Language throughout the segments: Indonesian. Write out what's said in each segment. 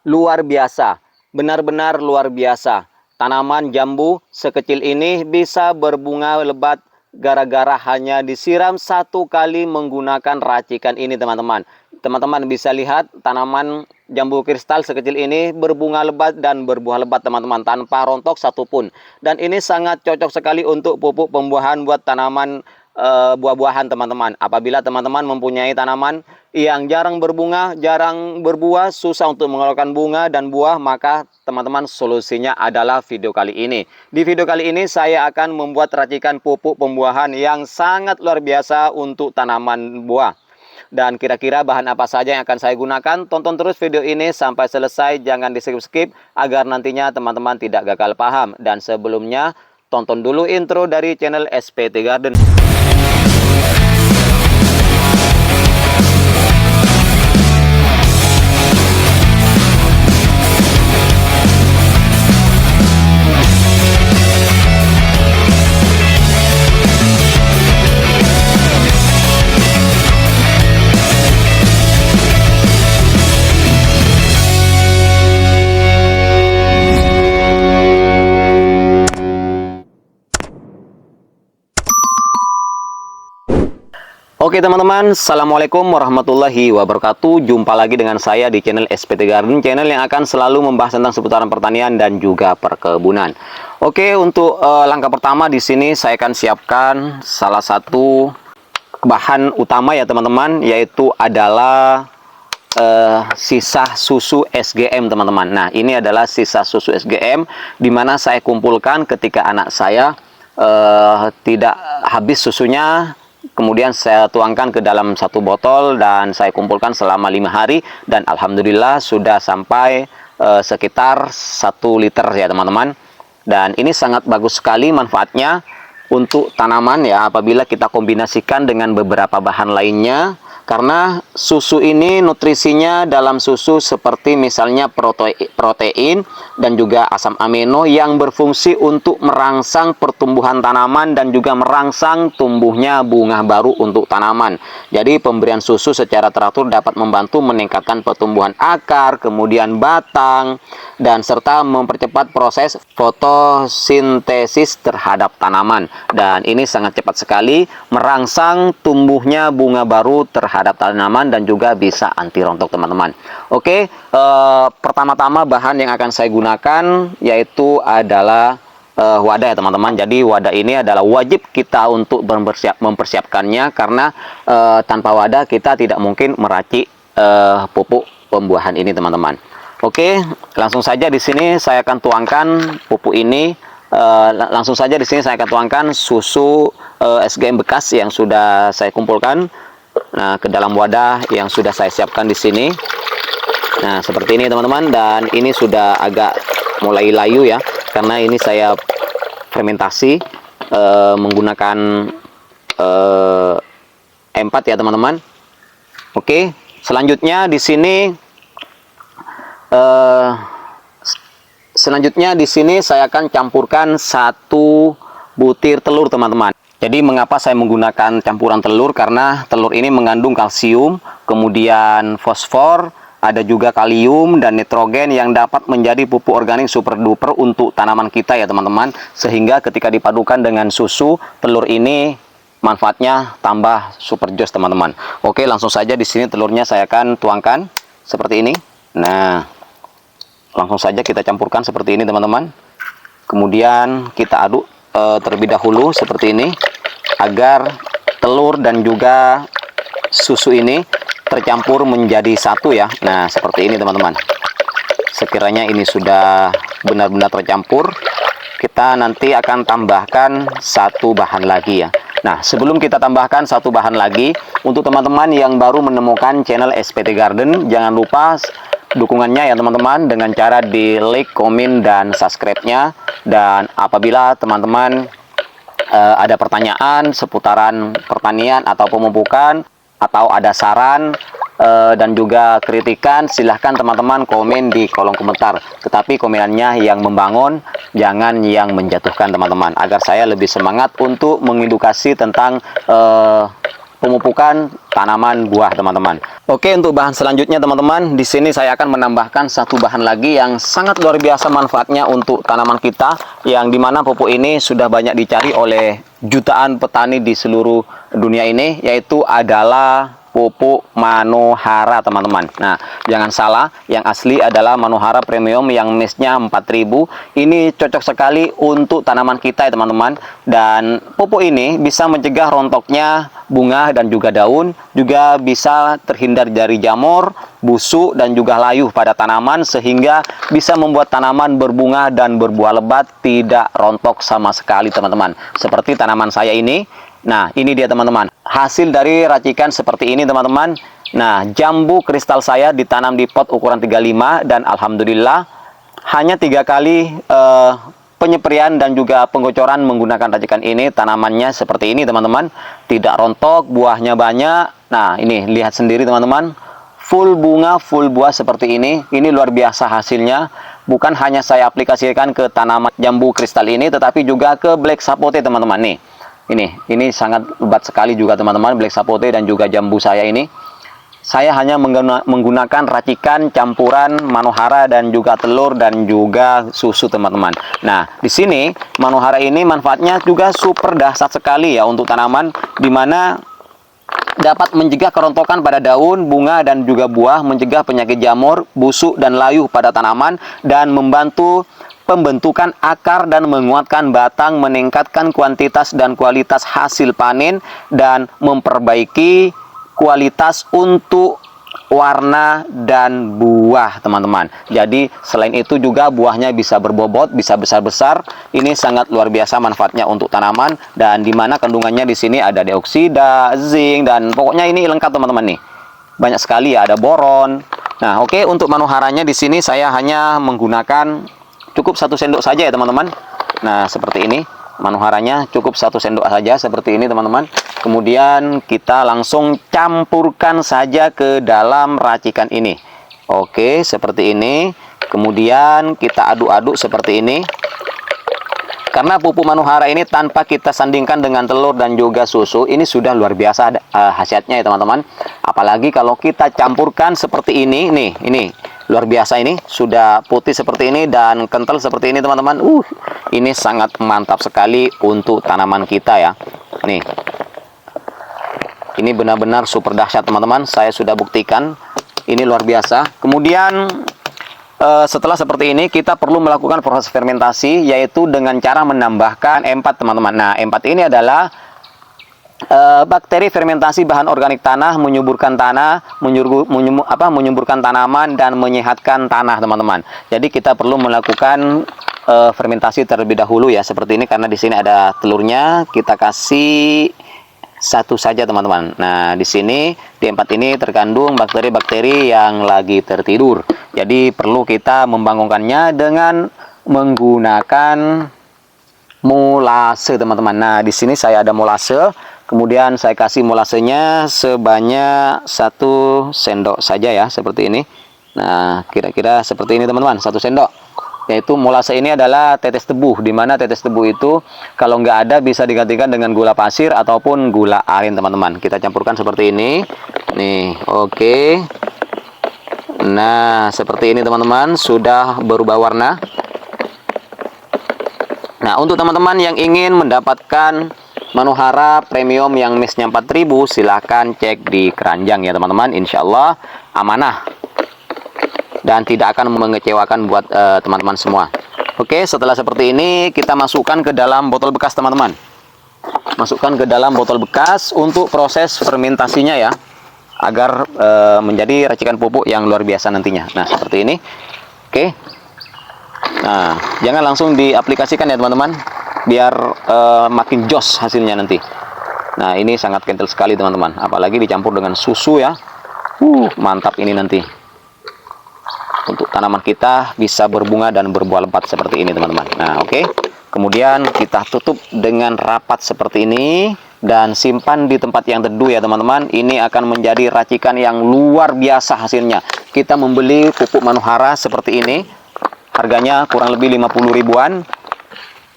luar biasa, benar-benar luar biasa. Tanaman jambu sekecil ini bisa berbunga lebat gara-gara hanya disiram satu kali menggunakan racikan ini, teman-teman. Teman-teman bisa lihat tanaman jambu kristal sekecil ini berbunga lebat dan berbuah lebat, teman-teman, tanpa rontok satupun. Dan ini sangat cocok sekali untuk pupuk pembuahan buat tanaman buah-buahan, teman-teman. Apabila teman-teman mempunyai tanaman yang jarang berbunga, jarang berbuah, susah untuk mengeluarkan bunga dan buah, maka teman-teman solusinya adalah video kali ini. Di video kali ini saya akan membuat racikan pupuk pembuahan yang sangat luar biasa untuk tanaman buah. Dan kira-kira bahan apa saja yang akan saya gunakan? Tonton terus video ini sampai selesai, jangan di skip-skip agar nantinya teman-teman tidak gagal paham. Dan sebelumnya, tonton dulu intro dari channel SPT Garden. Oke teman-teman, Assalamualaikum warahmatullahi wabarakatuh. Jumpa lagi dengan saya di channel SPT Garden, channel yang akan selalu membahas tentang seputaran pertanian dan juga perkebunan. Oke, untuk langkah pertama di sini saya akan siapkan salah satu bahan utama ya teman-teman, yaitu adalah sisa susu SGM, teman-teman. Nah, ini adalah sisa susu SGM di mana saya kumpulkan ketika anak saya tidak habis susunya. Kemudian saya tuangkan ke dalam satu botol dan saya kumpulkan selama 5 hari. Dan alhamdulillah sudah sampai sekitar 1 liter ya teman-teman. Dan ini sangat bagus sekali manfaatnya untuk tanaman ya, apabila kita kombinasikan dengan beberapa bahan lainnya. Karena susu ini nutrisinya dalam susu seperti misalnya protein dan juga asam amino yang berfungsi untuk merangsang pertumbuhan tanaman dan juga merangsang tumbuhnya bunga baru untuk tanaman. Jadi pemberian susu secara teratur dapat membantu meningkatkan pertumbuhan akar, kemudian batang, dan serta mempercepat proses fotosintesis terhadap tanaman. Dan ini sangat cepat sekali merangsang tumbuhnya bunga baru terhadap tanaman dan juga bisa anti rontok, teman-teman. Oke, pertama-tama bahan yang akan saya gunakan yaitu adalah wadah ya teman-teman. Jadi wadah ini adalah wajib kita untuk mempersiapkannya karena tanpa wadah kita tidak mungkin meracik pupuk pembuahan ini, teman-teman. Oke, langsung saja di sini saya akan tuangkan pupuk ini. Langsung saja di sini saya akan tuangkan susu SGM bekas yang sudah saya kumpulkan. Nah, ke dalam wadah yang sudah saya siapkan di sini. Nah, seperti ini teman-teman, dan ini sudah agak mulai layu ya, karena ini saya fermentasi menggunakan M4 ya teman-teman. Oke, selanjutnya di sini saya akan campurkan 1 butir telur, teman-teman. Jadi mengapa saya menggunakan campuran telur? Karena telur ini mengandung kalsium, kemudian fosfor, ada juga kalium dan nitrogen yang dapat menjadi pupuk organik super duper untuk tanaman kita ya teman-teman. Sehingga ketika dipadukan dengan susu, telur ini manfaatnya tambah super jos, teman-teman. Oke, langsung saja di sini telurnya saya akan tuangkan seperti ini. Nah, langsung saja kita campurkan seperti ini teman-teman. Kemudian kita aduk terlebih dahulu seperti ini agar telur dan juga susu ini tercampur menjadi satu ya. Nah, seperti ini teman-teman. Sekiranya ini sudah benar-benar tercampur, kita nanti akan tambahkan 1 bahan lagi ya. Nah, sebelum kita tambahkan 1 bahan lagi, untuk teman-teman yang baru menemukan channel SPT Garden, jangan lupa dukungannya ya teman-teman dengan cara di like, komen, dan subscribe-nya. Dan apabila teman-teman ada pertanyaan seputaran pertanian atau pemupukan, atau ada saran dan juga kritikan, silahkan teman-teman komen di kolom komentar. Tetapi komenannya yang membangun, jangan yang menjatuhkan teman-teman, agar saya lebih semangat untuk mengedukasi tentang pemupukan tanaman buah, teman-teman. Oke, untuk bahan selanjutnya, teman-teman, di sini saya akan menambahkan satu bahan lagi yang sangat luar biasa manfaatnya untuk tanaman kita, yang dimana pupuk ini sudah banyak dicari oleh jutaan petani di seluruh dunia ini, yaitu adalah pupuk Manohara, teman-teman. Nah, jangan salah, yang asli adalah Manohara Premium yang mesnya 4000. Ini cocok sekali untuk tanaman kita ya, teman-teman. Dan pupuk ini bisa mencegah rontoknya bunga dan juga daun, juga bisa terhindar dari jamur, busuk dan juga layu pada tanaman, sehingga bisa membuat tanaman berbunga dan berbuah lebat, tidak rontok sama sekali, teman-teman. Seperti tanaman saya ini. Nah, ini dia, teman-teman, hasil dari racikan seperti ini, teman-teman. Nah, jambu kristal saya ditanam di pot ukuran 35, dan alhamdulillah hanya 3 kali penyeprian dan juga penggocoran menggunakan racikan ini, tanamannya seperti ini, teman-teman. Tidak rontok, buahnya banyak. Nah, ini lihat sendiri, teman-teman, full bunga, full buah seperti ini. Ini luar biasa hasilnya. Bukan hanya saya aplikasikan ke tanaman jambu kristal ini, tetapi juga ke black sapote, teman-teman. Nih, ini sangat lebat sekali juga, teman-teman, black sapote dan juga jambu saya ini. Saya hanya menggunakan racikan campuran Manohara dan juga telur dan juga susu, teman-teman. Nah, di sini Manohara ini manfaatnya juga super dahsyat sekali ya untuk tanaman, dimana dapat mencegah kerontokan pada daun, bunga, dan juga buah, mencegah penyakit jamur, busuk, dan layu pada tanaman, dan membantu pembentukan akar dan menguatkan batang, meningkatkan kuantitas dan kualitas hasil panen, dan memperbaiki kualitas untuk warna dan buah, teman-teman. Jadi selain itu juga buahnya bisa berbobot, bisa besar-besar. Ini sangat luar biasa manfaatnya untuk tanaman, dan dimana kandungannya di sini ada dioksida, zinc, dan pokoknya ini lengkap, teman-teman nih. Banyak sekali ya, ada boron. Nah, oke, untuk Manoharanya di sini saya hanya menggunakan cukup 1 sendok saja ya, teman-teman. Nah, seperti ini. Manoharanya cukup 1 sendok saja seperti ini, teman-teman. Kemudian kita langsung campurkan saja ke dalam racikan ini. Oke, seperti ini. Kemudian kita aduk-aduk seperti ini. Karena pupuk Manohara ini tanpa kita sandingkan dengan telur dan juga susu, ini sudah luar biasa khasiatnya ya, teman-teman. Apalagi kalau kita campurkan seperti ini, nih, ini luar biasa, ini sudah putih seperti ini dan kental seperti ini, teman-teman. Ini sangat mantap sekali untuk tanaman kita ya. Nih, ini benar-benar super dahsyat, teman-teman. Saya sudah buktikan, ini luar biasa. Kemudian setelah seperti ini, kita perlu melakukan proses fermentasi, yaitu dengan cara menambahkan E4, teman-teman. Nah, E4 ini adalah bakteri fermentasi bahan organik tanah, menyuburkan tanah, menyuburkan tanaman, dan menyehatkan tanah, teman-teman. Jadi kita perlu melakukan fermentasi terlebih dahulu ya, seperti ini. Karena di sini ada telurnya, kita kasih 1 saja, teman-teman. Nah, di sini di E4 ini terkandung bakteri-bakteri yang lagi tertidur. Jadi perlu kita membangunkannya dengan menggunakan molase, teman-teman. Nah, di sini saya ada molase. Kemudian saya kasih molasenya sebanyak 1 sendok saja ya, seperti ini. Nah, kira-kira seperti ini, teman-teman, 1 sendok. Yaitu molase ini adalah tetes tebu, dimana tetes tebu itu kalau nggak ada bisa digantikan dengan gula pasir ataupun gula aren, teman-teman. Kita campurkan seperti ini. Nih, oke. Nah, seperti ini, teman-teman, sudah berubah warna. Nah, untuk teman-teman yang ingin mendapatkan Manohara Premium yang mesnya 4000, silahkan cek di keranjang ya, teman-teman. Insya Allah amanah dan tidak akan mengecewakan buat teman-teman semua. Oke, setelah seperti ini kita masukkan ke dalam botol bekas, teman-teman. Masukkan ke dalam botol bekas untuk proses fermentasinya ya, agar menjadi racikan pupuk yang luar biasa nantinya. Nah, seperti ini. Oke. Nah, jangan langsung diaplikasikan ya, teman-teman, biar makin jos hasilnya nanti. Nah, ini sangat kental sekali, teman-teman. Apalagi dicampur dengan susu ya. Mantap ini nanti. Untuk tanaman kita bisa berbunga dan berbuah lebat seperti ini, teman-teman. Nah, oke. Kemudian kita tutup dengan rapat seperti ini dan simpan di tempat yang teduh ya, teman-teman. Ini akan menjadi racikan yang luar biasa hasilnya. Kita membeli pupuk Manohara seperti ini. Harganya kurang lebih 50 ribuan.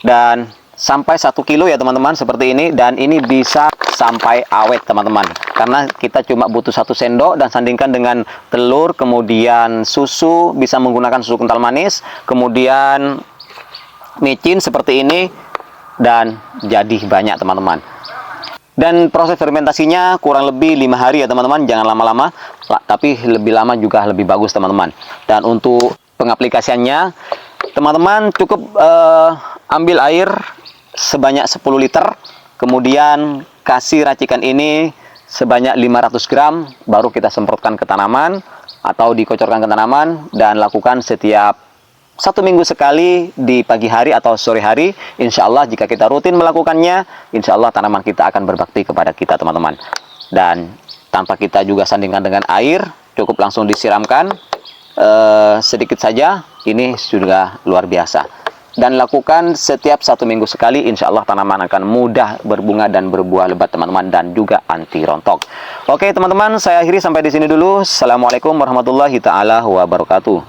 Dan sampai 1 kilo ya teman-teman, seperti ini. Dan ini bisa sampai awet teman-teman, karena kita cuma butuh 1 sendok. Dan sandingkan dengan telur, kemudian susu, bisa menggunakan susu kental manis, kemudian micin seperti ini, dan jadi banyak teman-teman. Dan proses fermentasinya kurang lebih 5 hari ya teman-teman, jangan lama-lama, tapi lebih lama juga lebih bagus teman-teman. Dan untuk pengaplikasiannya, teman-teman cukup ambil air sebanyak 10 liter, kemudian kasih racikan ini sebanyak 500 gram, baru kita semprotkan ke tanaman atau dikocorkan ke tanaman, dan lakukan setiap 1 minggu sekali di pagi hari atau sore hari. Insya Allah jika kita rutin melakukannya, insya Allah tanaman kita akan berbakti kepada kita teman-teman. Dan tanpa kita juga sandingkan dengan air, cukup langsung disiramkan sedikit saja, ini sudah luar biasa. Dan lakukan setiap 1 minggu sekali, insya Allah tanaman akan mudah berbunga dan berbuah lebat teman-teman, dan juga anti rontok. Oke teman-teman, saya akhiri sampai di sini dulu. Assalamualaikum warahmatullahi taala wabarakatuh.